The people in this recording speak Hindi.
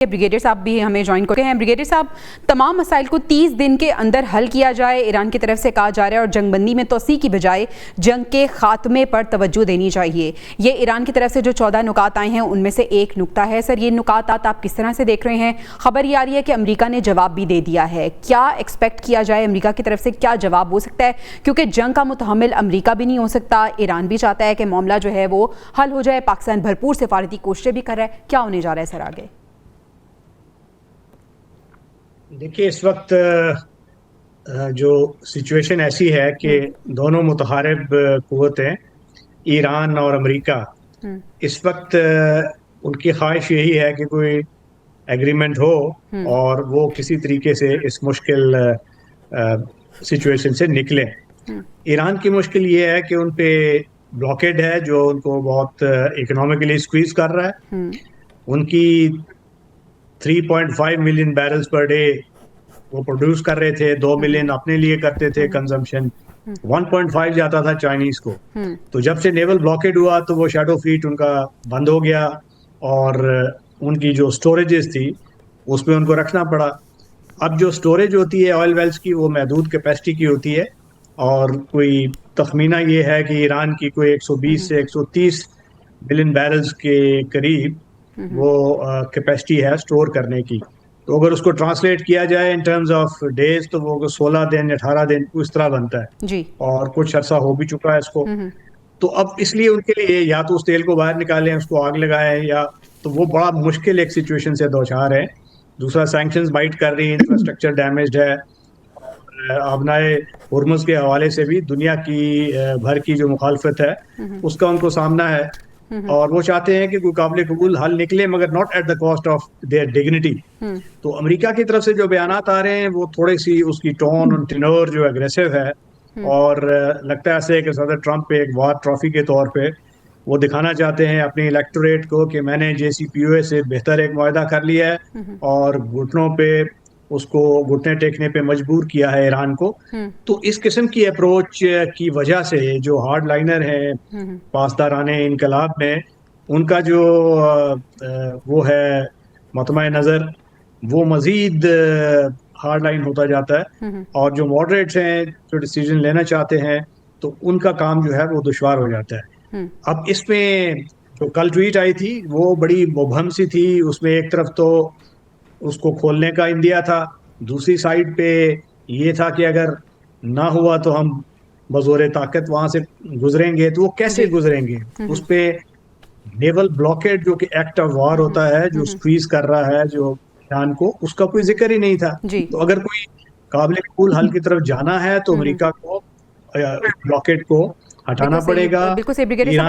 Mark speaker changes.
Speaker 1: ब्रिगेडियर साहब भी हमें ज्वाइन करते हैं। ब्रिगेडियर साहब, तमाम मसाइल को 30 दिन के अंदर हल किया जाए, ईरान की तरफ से कहा जा रहा है, और जंगबंदी में तोसी की बजाय जंग के खात्मे पर तवज्जो देनी चाहिए। ये ईरान की तरफ से जो 14 नुकात आए हैं उनमें से एक नुकता है। सर, ये नुकात आप किस तरह से देख रहे हैं? खबर ये आ रही है कि अमेरिका ने जवाब भी दे दिया है। क्या एक्सपेक्ट किया जाए अमेरिका की तरफ से, क्या जवाब हो सकता है? क्योंकि जंग का मुतहम्मिल अमेरिका भी नहीं हो सकता, ईरान भी चाहता है कि मामला जो है वो हल हो जाए। पाकिस्तान भरपूर सिफारती कोशिशें भी कर रहा है। क्या होने जा रहा है सर आगे?
Speaker 2: देखिए, इस वक्त जो सिचुएशन ऐसी है कि दोनों मुतहारिब कुव्वतें ईरान और अमेरिका इस वक्त उनकी ख्वाहिश यही है कि कोई एग्रीमेंट हो और वो किसी तरीके से इस मुश्किल सिचुएशन से निकले। ईरान की मुश्किल ये है कि उन पे ब्लॉकेड है जो उनको बहुत इकोनॉमिकली स्क्वीज कर रहा है। उनकी 3.5 मिलियन बैरल्स पर डे वो प्रोड्यूस कर रहे थे, 2 मिलियन अपने लिए करते थे कंजम्पशन, 1.5 जाता था चाइनीज को। तो जब से नेवल ब्लॉकेड हुआ तो वो शैडो फ्लीट उनका बंद हो गया और उनकी जो स्टोरेजेस थी उसमें उनको रखना पड़ा। अब जो स्टोरेज होती है ऑयल वेल्स की वो महदूद कैपेसिटी की होती है और कोई तखमीना ये है कि ईरान की कोई 120 से 130 मिलियन बैरल्स के करीब वो कैपेसिटी है स्टोर करने की। तो अगर उसको ट्रांसलेट किया जाए इन टर्म्स ऑफ डेज तो वो 16 दिन 18 दिन उस तरह बनता है
Speaker 1: जी।
Speaker 2: और कुछ अर्सा हो भी चुका है इसको। तो अब इसलिए उनके लिए या तो उस तेल को बाहर निकालें, उसको आग लगाएं, या तो वो बड़ा मुश्किल एक सिचुएशन से दो चार है। दूसरा, सैंक्शंस बाइट कर रही है, इंफ्रास्ट्रक्चर डैमेज्ड है। अबनाए हुर्मुज के हवाले से भी दुनिया की भर की जो मुखालफत है उसका उनको सामना है और वो चाहते हैं कि कोई काबिल कबूल हल निकले, मगर not at the cost of their dignity. तो अमेरिका की तरफ से जो बयानात आ रहे हैं वो थोड़ी सी उसकी टोन और टेनर जो एग्रेसिव है और लगता है ऐसे कि सदर ट्रंप एक वॉर ट्रॉफी के तौर पे वो दिखाना चाहते हैं अपने इलेक्टोरेट को कि मैंने JCPOA से बेहतर एक मुआहदा कर लिया है और घुटनों पे उसको घुटने टेकने पे मजबूर किया है ईरान को। तो इस किस्म की अप्रोच की वजह से जो हार्ड लाइनर हैं पासदाराने इनकलाब में, उनका जो वो है मतमा नज़र वो मजीद हार्ड लाइन होता जाता है और जो मॉडरेट्स हैं जो डिसीजन लेना चाहते हैं तो उनका काम जो है वो दुश्वार हो जाता है। अब इसमें जो कल ट्वीट आई थी वो बड़ी मुबहम सी थी। उसमें एक तरफ तो उसको खोलने का इंदिया था, दूसरी साइड पे ये था कि अगर ना हुआ तो हम बजोरे ताकत वहां से गुजरेंगे। तो वो कैसे गुजरेंगे? उस पे नेवल ब्लॉकेड जो कि एक्ट ऑफ वॉर होता है, जो स्क्वीज कर रहा है जो ईरान को, उसका कोई जिक्र ही नहीं था। तो अगर कोई काबिल कबूल हल की तरफ जाना है तो अमेरिका को ब्लॉकेड को हटाना पड़ेगा।
Speaker 1: बिल्कुल सही ब्रिगेडियर साहब।